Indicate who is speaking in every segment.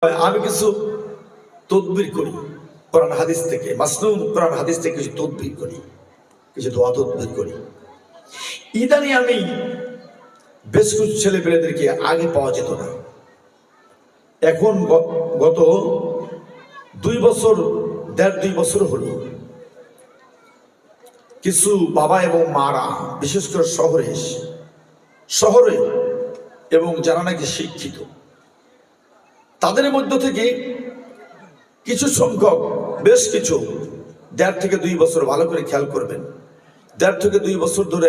Speaker 1: আমি কিছু তদবির করি কোরআন হাদিস থেকে, মাসনুন কোরআন হাদিস থেকে কিছু তদবির করি, কিছু দোয়া তদবির করি। ইদানি আমি বেশ কিছু ছেলে পেলেদেরকে আগে পাওয়া যেত না, এখন গত 2 বছর 1.5-2 বছর হলো কিছু বাবা এবং মারা, বিশেষ করে শহরে এবং যারা নাকি শিক্ষিত, তাদের মধ্য থেকে কিছু সংখ্যক, বেশ কিছু 1.5 থেকে 2 বছর, ভালো করে খেয়াল করবেন, 1.5 থেকে 2 বছর ধরে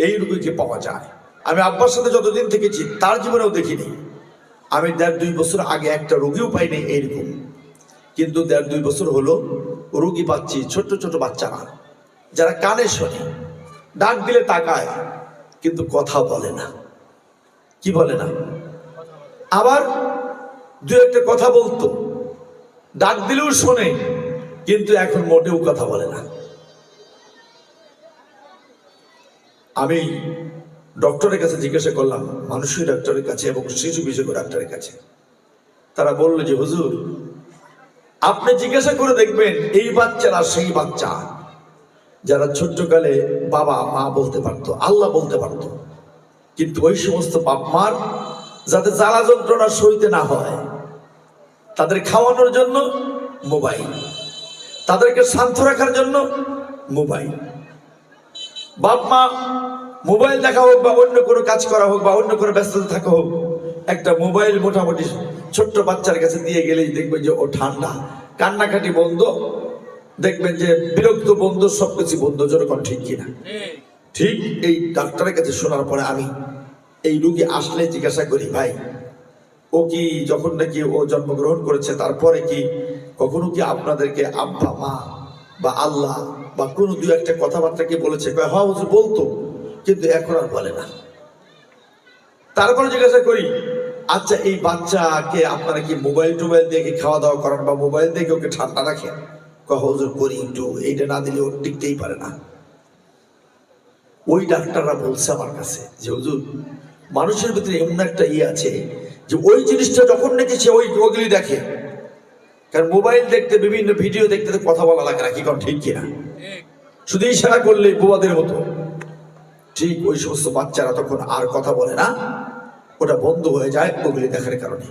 Speaker 1: এই রোগীকে পাওয়া যায়। আমি আব্বার সাথে যতদিন থেকেছি তার জীবনেও দেখিনি। আমি 1.5-2 বছর আগে একটা রোগীও পাইনি এইরকম, কিন্তু 1.5-2 বছর হলো রোগী পাচ্ছি। ছোট্ট ছোট বাচ্চারা যারা কানে শোনে, ডাক দিলে তাকায় কিন্তু কথা বলে না। কি বলে না? আবার 2-1টা কথা বলতো, ডাক দিলেও শোনে, কিন্তু এখন মোটেও কথা বলে না। আমি ডক্টরের কাছে জিজ্ঞাসা করলাম, মানসিক ডাক্তারের কাছে এবং শিশু বিশেষজ্ঞ ডাক্তারের কাছে। তারা বলল যে হুজুর, আপনি জিজ্ঞাসা করে দেখবেন এই বাচ্চারা সেই বাচ্চা যারা ছোট্টকালে বাবা মা বলতে পারতো, আল্লাহ বলতে পারতো, কিন্তু ওই সমস্ত বাপ মার যাতে জ্বালা যন্ত্রণা সইতে না হয়, তাদের খাওয়ানোর জন্য মোবাইল, তাদেরকে শান্ত রাখার জন্য মোবাইল। বাপ মা মোবাইল দেখা হোক বা অন্য কোনো কাজ করা হোক বা অন্য কোনো ব্যস্ততা থাকা হোক, একটা মোবাইল মোটামুটি ছোট্ট বাচ্চার কাছে দিয়ে গেলেই দেখবেন যে ও ঠান্ডা, কান্নাকাটি বন্ধ, দেখবেন যে বিরক্ত বন্ধ, সবকিছু বন্ধ। যেরকম ঠিক কিনা? ঠিক। এই ডাক্তারের কাছে শোনার পরে আমি এই রোগী আসলে জিজ্ঞাসা করি, ভাই ও কি যখন নাকি ও জন্মগ্রহণ করেছে তারপরে কি কখনো কি আপনাদেরকে আব্বা মা বা আল্লাহ বা কোনো 2-1টা কথাবার্তা কি বলেছে? হ্যাঁ হুজুর বলতো, কিন্তু এখন আর বলে না। তারপরে জিজ্ঞাসা করি, আচ্ছা এই বাচ্চাকে আপনারা কি মোবাইল টোবাইল দিয়ে খাওয়া দাওয়া করান বা মোবাইল দিয়ে ওকে ঠান্ডা রাখেন? হুজুর করি, একটু এইটা না দিলে ও টিকতেই পারে না। ওই ডাক্তাররা বলছে আমার কাছে যে হুজুর, মানুষের ভিতরে এমন একটা আছে যে ওই জিনিসটা যখন নাকি সে ওইগুলি দেখে, কারণ মোবাইল দেখতে, বিভিন্ন ভিডিও দেখতে কথা বলা লাগে না, কি কোন ঠিক কিনা? শুধু ইশারা করলে বোবাদের মতো। ঠিক ওই সমস্ত বাচ্চারা তখন আর কথা বলে না, ওটা বন্ধ হয়ে যায় ওগুলি দেখার কারণে।